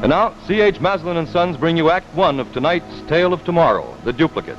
And now, C.H. Maslin and Sons bring you Act One of tonight's Tale of Tomorrow, The Duplicates.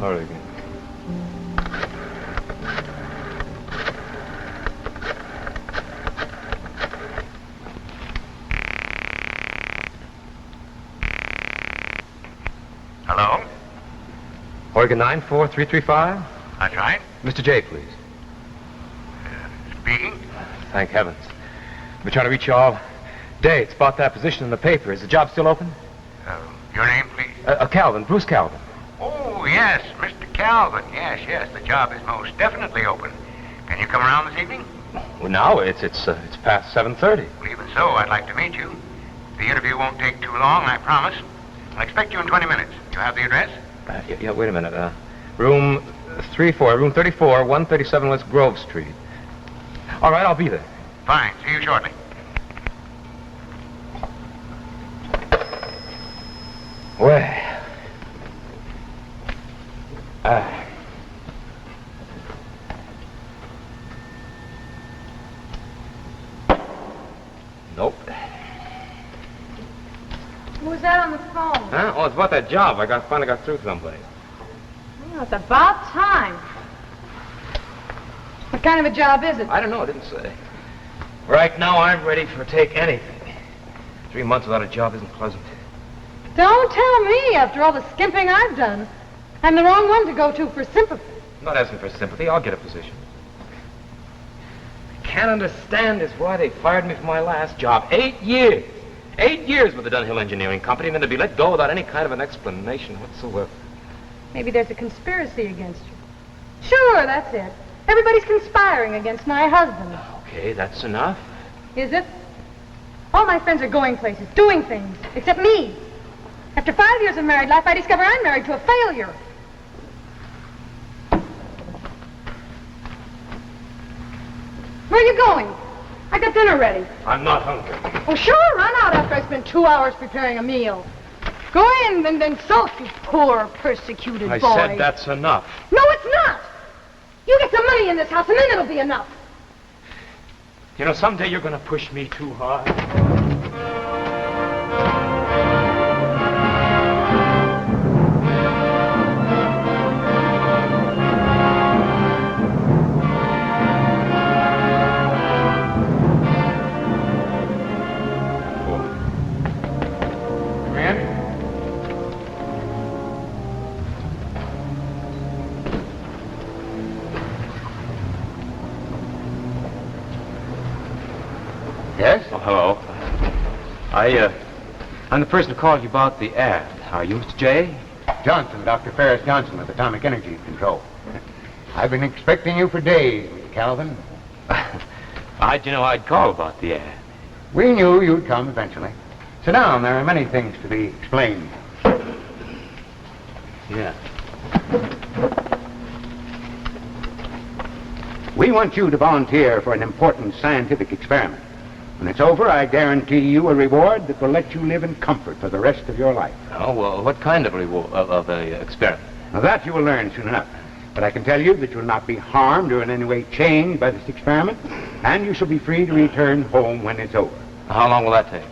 Oregon. Hello? Oregon 94335? That's right. Mr. J, please. Speaking. Thank heavens. We're trying to reach you all day. It's about that position in the paper. Is the job still open? Your name, please? Calvin, Bruce Calvin. Oh, yes, Mr. Calvin. Yes, the job is most definitely open. Can you come around this evening? Well, now it's past 7:30. Well, even so, I'd like to meet you. The interview won't take too long, I promise. I'll expect you in 20 minutes. You have the address? Yeah, wait a minute. Room 34, 137 West Grove Street. All right, I'll be there. Fine. See you shortly. Well, nope. Who was that on the phone? Huh? Oh, it's about that job. I finally got through to somebody. Well, it's about time. What kind of a job is it? I don't know. I didn't say. Right now, I'm ready for take anything. 3 months without a job isn't pleasant. Don't tell me, after all the skimping I've done. I'm the wrong one to go to for sympathy. I'm not asking for sympathy. I'll get a position. I can't understand is why they fired me from my last job. 8 years. 8 years with the Dunhill Engineering Company, and then to be let go without any kind of an explanation whatsoever. Maybe there's a conspiracy against you. Sure, that's it. Everybody's conspiring against my husband. Okay, that's enough. Is it? All my friends are going places, doing things, except me. After 5 years of married life, I discover I'm married to a failure. Where are you going? I got dinner ready. I'm not hungry. Oh, sure, run out after I spend 2 hours preparing a meal. Go in and then sulk, you poor, persecuted boy. I said that's enough. No, it's not. You get some money in this house, and then it'll be enough. You know, someday you're going to push me too hard. Yes? Oh, hello. I'm the person who called you about the ad. Are you Mr. J? Johnson, Dr. Ferris Johnson with Atomic Energy Control. I've been expecting you for days, Mr. Calvin. How'd you know I'd call about the ad? We knew you'd come eventually. Sit down. There are many things to be explained. Yeah. We want you to volunteer for an important scientific experiment. When it's over, I guarantee you a reward that will let you live in comfort for the rest of your life. Oh, well, what kind of reward of a experiment? Now, that you will learn soon enough. But I can tell you that you will not be harmed or in any way changed by this experiment, and you shall be free to return home when it's over. How long will that take?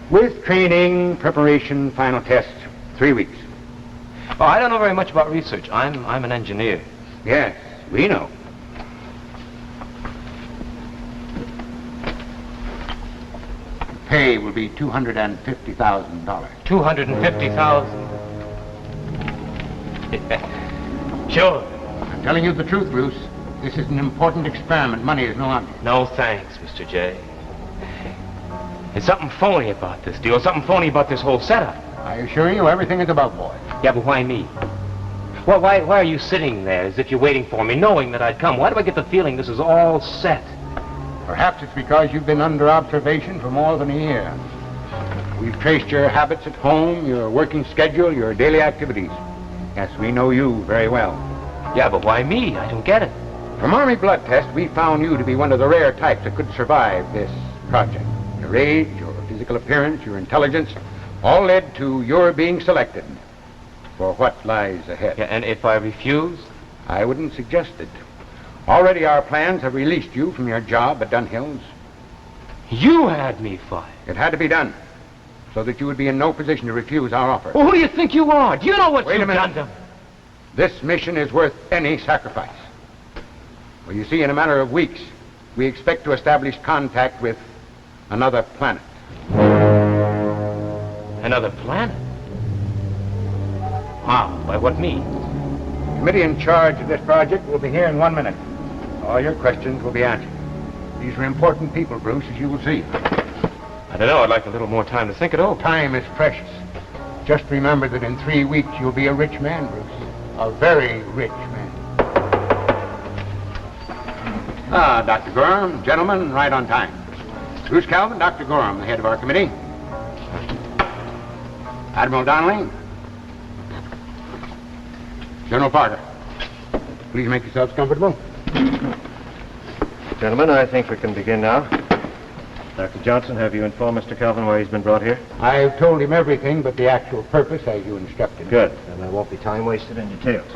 With training, preparation, final test, 3 weeks. Oh, I don't know very much about research. I'm an engineer. Yes, we know. Pay will be $250,000. 250,000. Sure. I'm telling you the truth, Bruce. This is an important experiment. Money is no object. No thanks, Mr. J. There's something phony about this deal, something phony about this whole setup. I assure you, everything is above board. Yeah, but why me? Well, why are you sitting there as if you're waiting for me, knowing that I'd come? Why do I get the feeling this is all set? Perhaps it's because you've been under observation for more than a year. We've traced your habits at home, your working schedule, your daily activities. Yes, we know you very well. Yeah, but why me? I don't get it. From Army blood test, we found you to be one of the rare types that could survive this project. Your age, your physical appearance, your intelligence, all led to your being selected for what lies ahead. Yeah, and if I refuse? I wouldn't suggest it. Already our plans have released you from your job at Dunhill's. You had me fired. It had to be done so that you would be in no position to refuse our offer. Well, who do you think you are? Do you know what Wait a you've minute. done to... This mission is worth any sacrifice. Well, you see, in a matter of weeks, we expect to establish contact with another planet. Another planet? How? By what means? The committee in charge of this project will be here in 1 minute. All your questions will be answered. These are important people, Bruce, as you will see. I don't know. I'd like a little more time to think it over. Time is precious. Just remember that in 3 weeks you'll be a rich man, Bruce. A very rich man. Ah, Dr. Gorham, gentlemen, right on time. Bruce Calvin, Dr. Gorham, the head of our committee. Admiral Donnelly. General Parker. Please make yourselves comfortable. Gentlemen, I think we can begin now. Dr. Johnson, have you informed Mr. Calvin why he's been brought here? I've told him everything but the actual purpose as you instructed. Good. Then there won't be time wasted in details.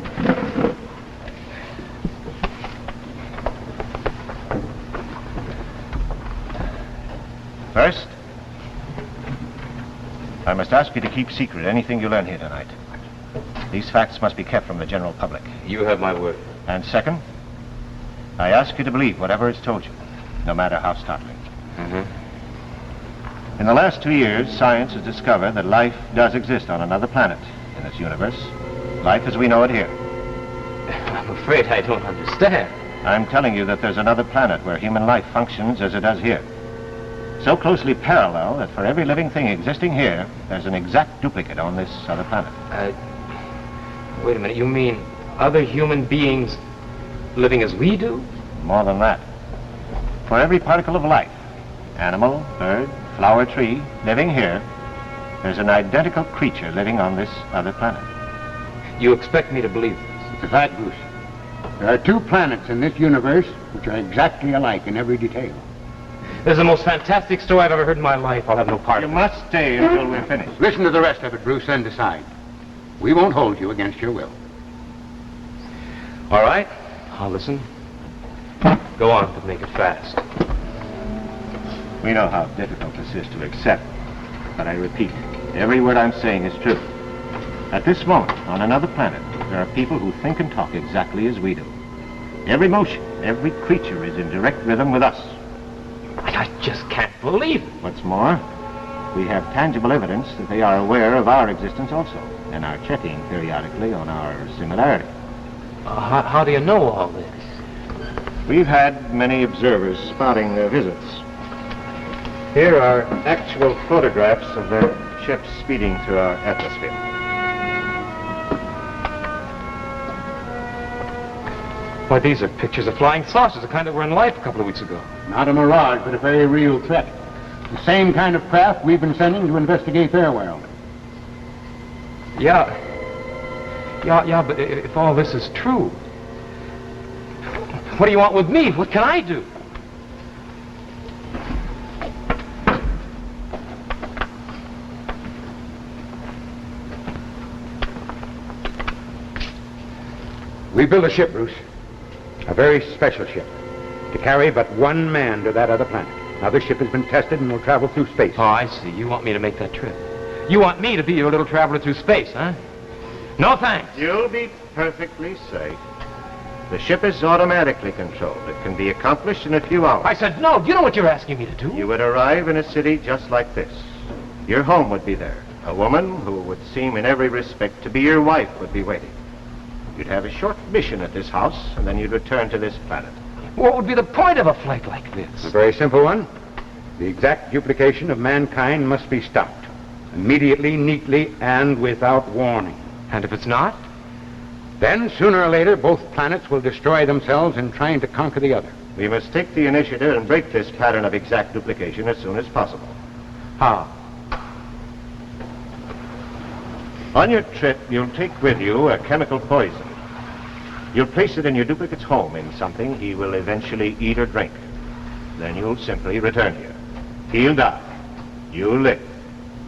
First, I must ask you to keep secret anything you learn here tonight. These facts must be kept from the general public. You have my word. And second, I ask you to believe whatever is told you, no matter how startling. In the last 2 years, science has discovered that life does exist on another planet in this universe. Life as we know it here. I'm afraid I don't understand. I'm telling you that there's another planet where human life functions as it does here. So closely parallel that for every living thing existing here, there's an exact duplicate on this other planet. Wait a minute. You mean other human beings living as we do? More than that. For every particle of life, animal, bird, flower, tree, living here, there's an identical creature living on this other planet. You expect me to believe this? It's a fact, Bruce. There are 2 planets in this universe which are exactly alike in every detail. This is the most fantastic story I've ever heard in my life. I'll have no part You of it. must stay until we're finished. Listen to the rest of it, Bruce, then decide. We won't hold you against your will. All right. I'll listen. Go on, but make it fast. We know how difficult this is to accept, but I repeat, every word I'm saying is true. At this moment, on another planet, there are people who think and talk exactly as we do. Every motion, every creature is in direct rhythm with us. I just can't believe it. What's more, we have tangible evidence that they are aware of our existence also, and are checking periodically on our similarity. How do you know all this? We've had many observers spotting their visits. Here are actual photographs of their ships speeding through our atmosphere. Why, these are pictures of flying saucers, the kind that were in life a couple of weeks ago. Not a mirage, but a very real threat. The same kind of craft we've been sending to investigate their world. Yeah, but if all this is true, what do you want with me? What can I do? We built a ship, Bruce. A very special ship. To carry but 1 man to that other planet. Now, this ship has been tested and will travel through space. Oh, I see. You want me to make that trip. You want me to be your little traveler through space, huh? No thanks. You'll be perfectly safe. The ship is automatically controlled. It can be accomplished in a few hours. I said no. Do you know what you're asking me to do? You would arrive in a city just like this. Your home would be there. A woman who would seem in every respect to be your wife would be waiting. You'd have a short mission at this house, and then you'd return to this planet. What would be the point of a flight like this? A very simple one. The exact duplication of mankind must be stopped. Immediately, neatly, and without warning. And if it's not? Then, sooner or later, both planets will destroy themselves in trying to conquer the other. We must take the initiative and break this pattern of exact duplication as soon as possible. How? On your trip, you'll take with you a chemical poison. You'll place it in your duplicate's home in something he will eventually eat or drink. Then you'll simply return here. He'll die. You'll live.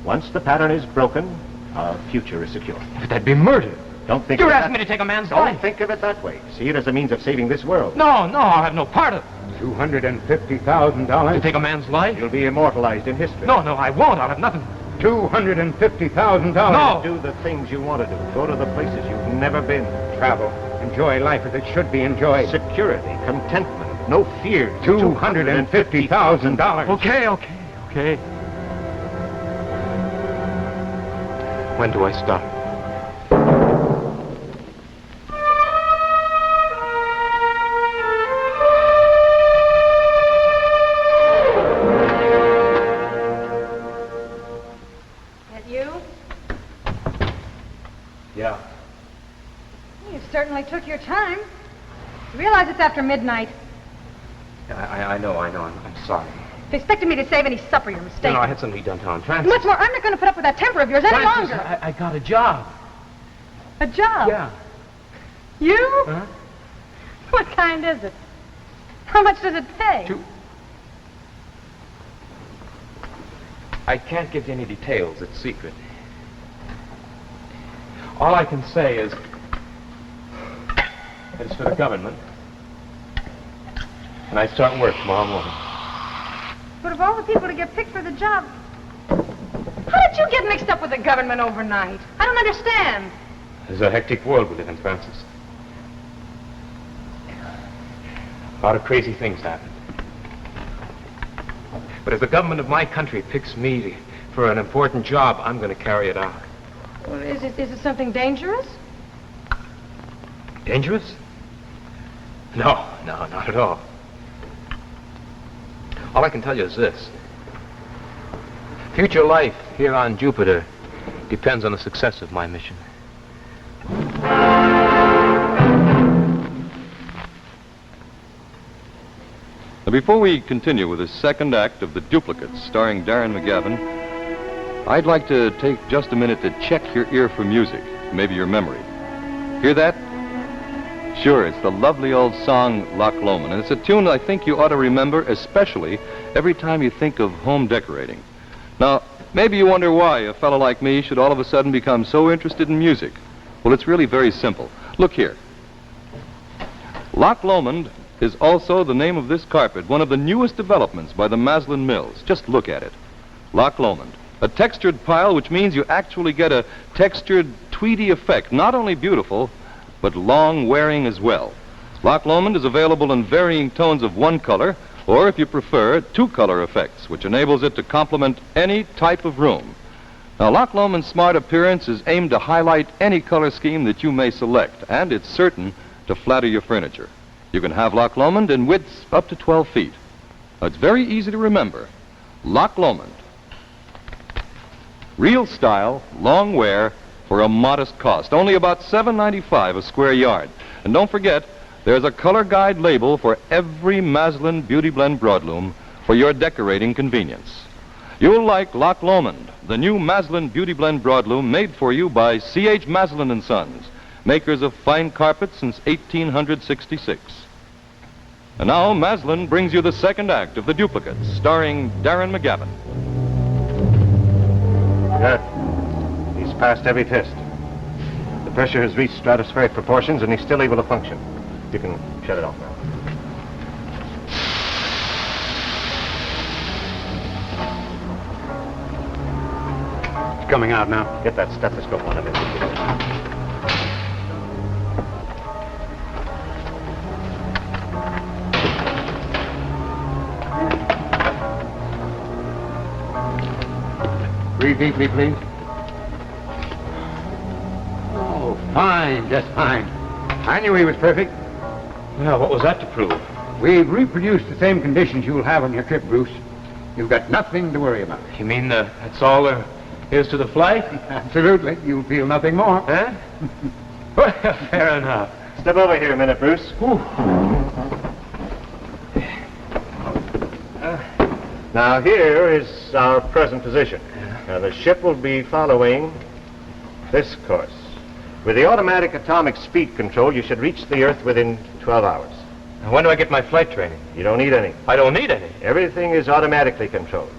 Once the pattern is broken, our future is secure. But that'd be murder. Don't think You're of it asking me to take a man's Don't life. think of it that way. See it as a means of saving this world. No, I'll have no part of it. To $250,000. take a man's life? You'll be immortalized in history. No, I won't. I'll have nothing. $250,000. No. Do the things you want to do. Go to the places you've never been. Travel. Enjoy life as it should be enjoyed. Security, contentment, no fear. $250,000. Okay. When do I start? That you? Yeah. You certainly took your time. You realize it's after midnight. I know. I'm sorry. If you expected me to save any supper, you're mistaken. No, I had something to be done downtown. And Francis. what's more, I'm not going to put up with that temper of yours any Francis, longer. I got a job. A job? Yeah. You? Huh? What kind is it? How much does it pay? I can't give you any details. It's secret. All I can say is that it's for the government. And I start work tomorrow morning. But of all the people to get picked for the job, how did you get mixed up with the government overnight? I don't understand. It's a hectic world we live in, Francis. A lot of crazy things happen. But if the government of my country picks me for an important job, I'm going to carry it out. Well, is it something dangerous? Dangerous? No, not at all. All I can tell you is this. Future life here on Jupiter depends on the success of my mission. Now, before we continue with the second act of The Duplicates, starring Darren McGavin, I'd like to take just a minute to check your ear for music, maybe your memory. Hear that? Sure, it's the lovely old song Loch Lomond, and it's a tune I think you ought to remember, especially every time you think of home decorating. Now, maybe you wonder why a fellow like me should all of a sudden become so interested in music. Well, it's really very simple. Look here. Loch Lomond is also the name of this carpet, one of the newest developments by the Maslin Mills. Just look at it. Loch Lomond. A textured pile, which means you actually get a textured, tweedy effect. Not only beautiful, but long-wearing as well. Loch Lomond is available in varying tones of one color, or if you prefer, two-color effects, which enables it to complement any type of room. Now, Loch Lomond's smart appearance is aimed to highlight any color scheme that you may select, and it's certain to flatter your furniture. You can have Loch Lomond in widths up to 12 feet. Now, it's very easy to remember. Loch Lomond. Real style, long wear, for a modest cost. Only about $7.95 a square yard. And don't forget, there's a color guide label for every Maslin Beauty Blend broadloom for your decorating convenience. You'll like Loch Lomond, the new Maslin Beauty Blend broadloom made for you by C.H. Maslin & Sons, makers of fine carpets since 1866. And now Maslin brings you the second act of The Duplicates, starring Darren McGavin. Good. He's passed every test. The pressure has reached stratospheric proportions, and he's still able to function. You can shut it off now. It's coming out now. Get that stethoscope on him. Breathe deeply, please. Oh, fine, just fine. I knew he was perfect. Well, what was that to prove? We've reproduced the same conditions you'll have on your trip, Bruce. You've got nothing to worry about. You mean that's all there is to the flight? Absolutely. You'll feel nothing more. Huh? Well, fair enough. Step over here a minute, Bruce. Now, here is our present position. Now, the ship will be following this course. With the automatic atomic speed control, you should reach the Earth within 12 hours. Now, when do I get my flight training? You don't need any. I don't need any. Everything is automatically controlled.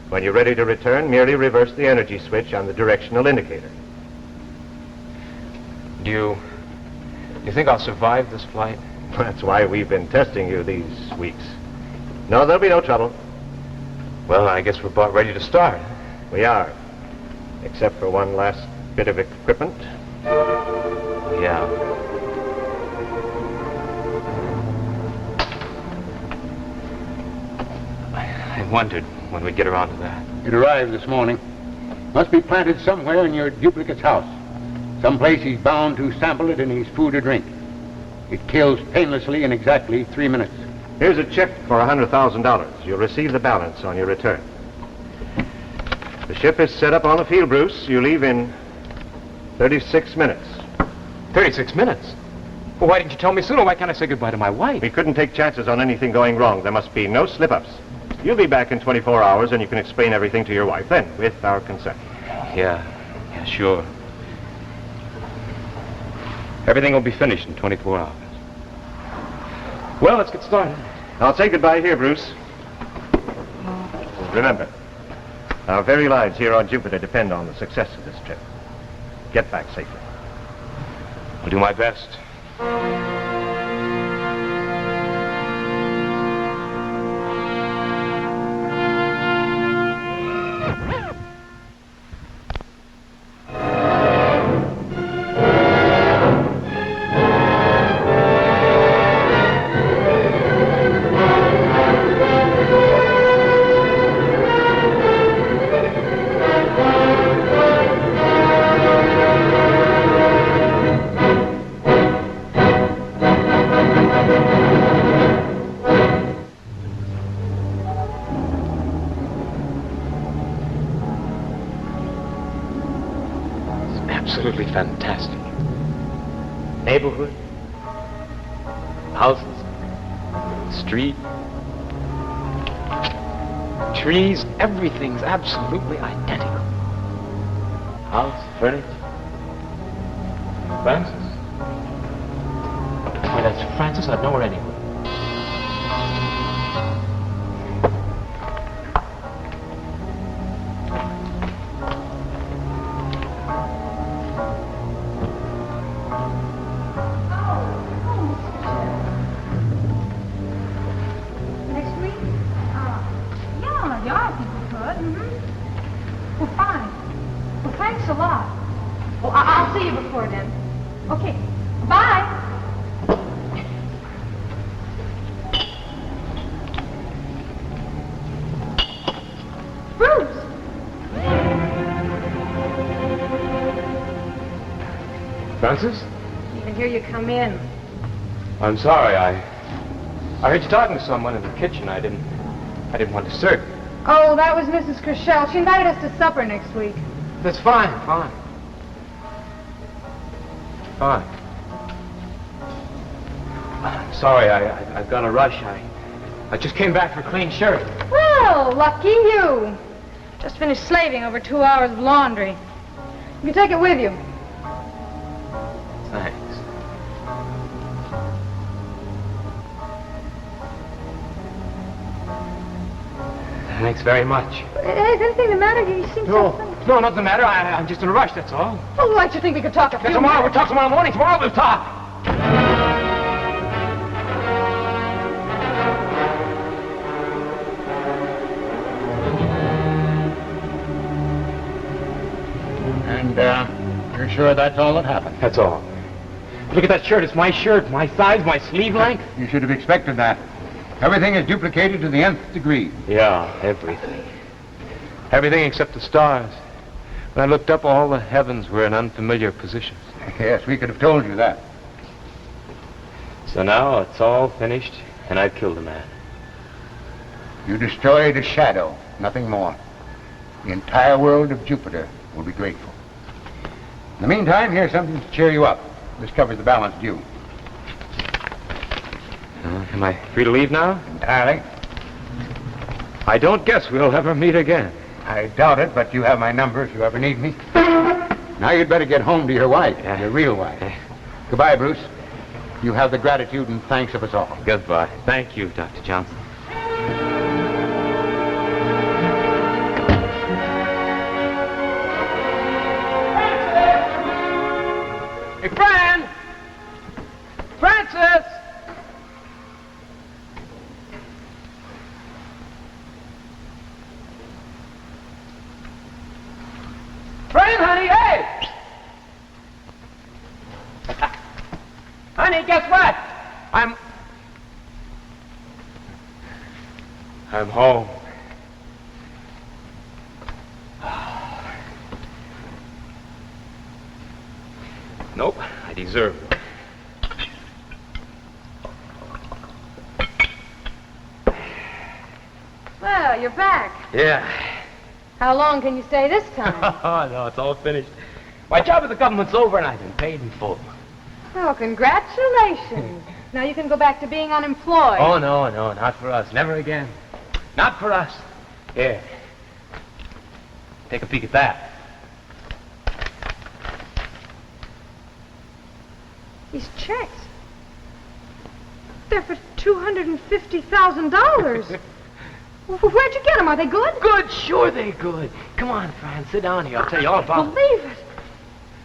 When you're ready to return, merely reverse the energy switch on the directional indicator. Do you think I'll survive this flight? That's why we've been testing you these weeks. No, there'll be no trouble. Well, I guess we're about ready to start. We are. Except for one last bit of equipment. Yeah. I wondered when we'd get around to that. It arrived this morning. Must be planted somewhere in your duplicate's house. Someplace he's bound to sample it in his food or drink. It kills painlessly in exactly 3 minutes. Here's a check for $100,000. You'll receive the balance on your return. The ship is set up on the field, Bruce. You leave in 36 minutes. 36 minutes? Well, why didn't you tell me sooner? Why can't I say goodbye to my wife? We couldn't take chances on anything going wrong. There must be no slip-ups. You'll be back in 24 hours, and you can explain everything to your wife then, with our consent. Yeah, sure. Everything will be finished in 24 hours. Well, let's get started. I'll say goodbye here, Bruce. Remember, our very lives here on Jupiter depend on the success of this trip. Get back safely. I'll do my best. Absolutely fantastic. Neighborhood, houses, street, trees, everything's absolutely identical. House, furniture. Francis? Why, that's Francis. I'd know her anywhere. Francis? Even hear you come in. I'm sorry. I heard you talking to someone in the kitchen. I didn't want to disturb you. Oh, that was Mrs. Kershell. She invited us to supper next week. That's fine. Fine. I'm sorry. I've got a rush. I just came back for clean shirt. Well, lucky you. Just finished slaving over 2 hours of laundry. You can take it with you. Thanks. Thanks very much. Is anything the matter? You seem so funny. No, nothing the matter. I'm just in a rush, that's all. Oh, I should think we could talk a few Tomorrow, we'll minutes. talk tomorrow morning. Tomorrow we'll talk. And you're sure that's all that happened? That's all. Look at that shirt. It's my shirt, my size, my sleeve length. You should have expected that. Everything is duplicated to the nth degree. Yeah, everything. Everything except the stars. When I looked up, all the heavens were in unfamiliar positions. Yes, we could have told you that. So now it's all finished, and I've killed a man. You destroyed a shadow, nothing more. The entire world of Jupiter will be grateful. In the meantime, here's something to cheer you up. This covers the balance due. Am I free to leave now? Entirely. I don't guess we'll ever meet again. I doubt it, but you have my number if you ever need me. Now you'd better get home to your wife, your real wife. Goodbye, Bruce. You have the gratitude and thanks of us all. Goodbye. Thank you, Dr. Johnson. Hey, Fran! Francis! Fran, honey, hey! Honey, guess what? I'm home. Nope, I deserve it. Well, you're back. Yeah. How long can you stay this time? Oh, no, it's all finished. My job at the government's over, and I've been paid in full. Oh, congratulations. Now you can go back to being unemployed. Oh, no, not for us. Never again. Not for us. Here. Take a peek at that. These checks. They're for $250,000. Where'd you get them? Are they good? Good, sure they're good. Come on, Fran, sit down here. I'll tell you all about it. Believe it.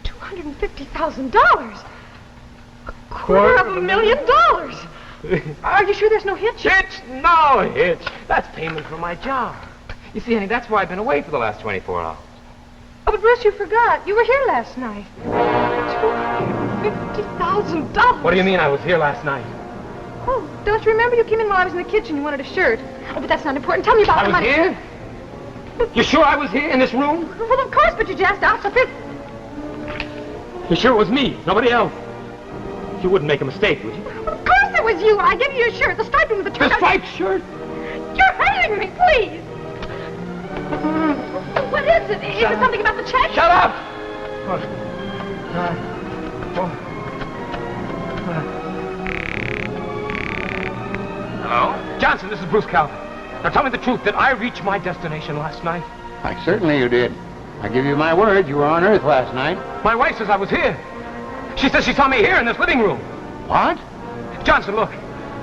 $250,000. $250,000. Are you sure there's no hitch? Hitch? No hitch. That's payment for my job. You see, honey, that's why I've been away for the last 24 hours. Oh, but Bruce, you forgot. You were here last night. $250,000. What do you mean I was here last night? Oh, don't you remember you came in while I was in the kitchen? You wanted a shirt. Oh, but that's not important. Tell me about I the was money. here? You sure I was here in this room? Well, of course, but you just asked if it... You sure it was me, nobody else? You wouldn't make a mistake, would you? Of course it was you. I gave you your shirt, the striped one with the The turn. striped shirt? You're hurting me, please. What is it? Is it something about the check? Shut up! Hello? Johnson, this is Bruce Calvin. Now tell me the truth. Did I reach my destination last night? Why, certainly you did. I give you my word, you were on Earth last night. My wife says I was here. She says she saw me here in this living room. What? Johnson, look.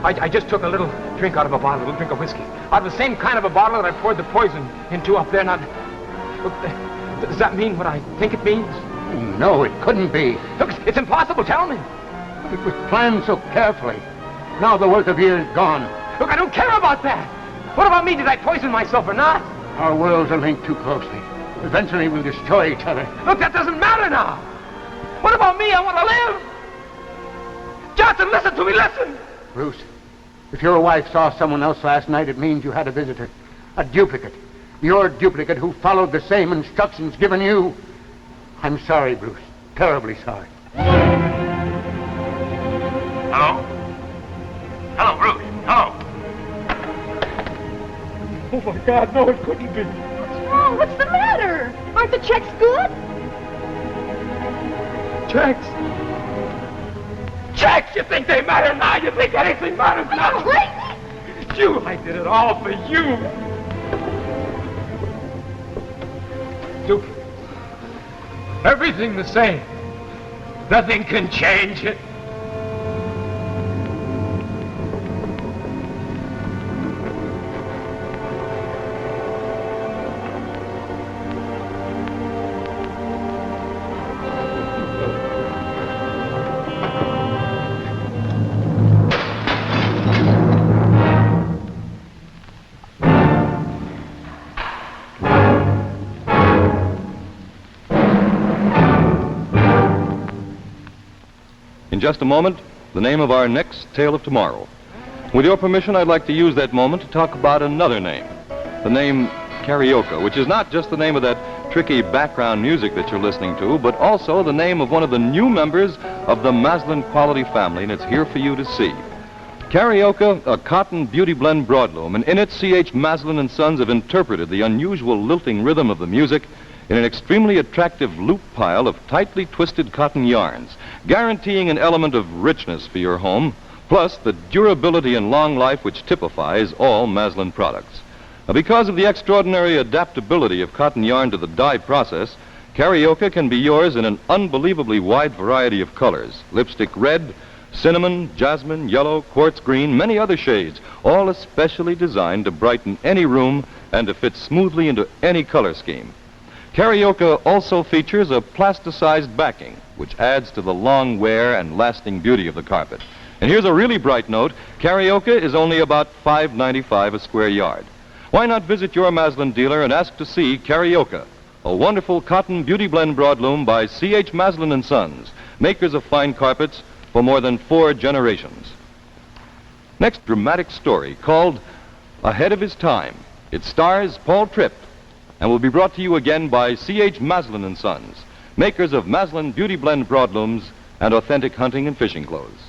I just took a little drink out of a bottle, a little drink of whiskey. Out of the same kind of a bottle that I poured the poison into up there. Now, look, does that mean what I think it means? No, it couldn't be. Look, it's impossible. Tell me. It was planned so carefully. Now the work of years gone. Look, I don't care about that. What about me? Did I poison myself or not? Our worlds are linked too closely. Eventually we'll destroy each other. Look, that doesn't matter now. What about me? I want to live. Johnson, listen to me, listen. Bruce, if your wife saw someone else last night, it means you had a visitor. A duplicate. Your duplicate who followed the same instructions given you. I'm sorry, Bruce. Terribly sorry. Hello? Hello, Bruce. Hello. Oh, my God, no, it couldn't be. What's wrong? What's the matter? Aren't the checks good? Checks. Checks? You think they matter now? You think anything matters now? Crazy? You, I did it all for you. Duke, everything the same. Nothing can change it. In just a moment, the name of our next tale of tomorrow. With your permission, I'd like to use that moment to talk about another name. The name Carioca, which is not just the name of that tricky background music that you're listening to, but also the name of one of the new members of the Maslin quality family, and it's here for you to see. Karaoke, a cotton beauty blend broadloom, and in it, C.H. Maslin & Sons have interpreted the unusual lilting rhythm of the music in an extremely attractive loop pile of tightly twisted cotton yarns, guaranteeing an element of richness for your home, plus the durability and long life which typifies all Maslin products. Now, because of the extraordinary adaptability of cotton yarn to the dye process, Karaoke can be yours in an unbelievably wide variety of colors: lipstick red, cinnamon, jasmine, yellow, quartz green, many other shades, all especially designed to brighten any room and to fit smoothly into any color scheme. Karaoke also features a plasticized backing, which adds to the long wear and lasting beauty of the carpet. And here's a really bright note: Karaoke is only about $5.95 a square yard. Why not visit your Maslin dealer and ask to see Karaoke, a wonderful cotton beauty blend broadloom by C.H. Maslin & Sons, makers of fine carpets for more than 4 generations. Next dramatic story, called Ahead of His Time. It stars Paul Tripp and will be brought to you again by C.H. Maslin & Sons, makers of Maslin beauty blend broadlooms and authentic hunting and fishing clothes.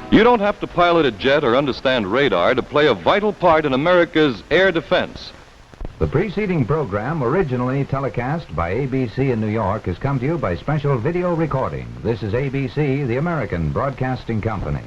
You don't have to pilot a jet or understand radar to play a vital part in America's air defense. The preceding program, originally telecast by ABC in New York, has come to you by special video recording. This is ABC, the American Broadcasting Company.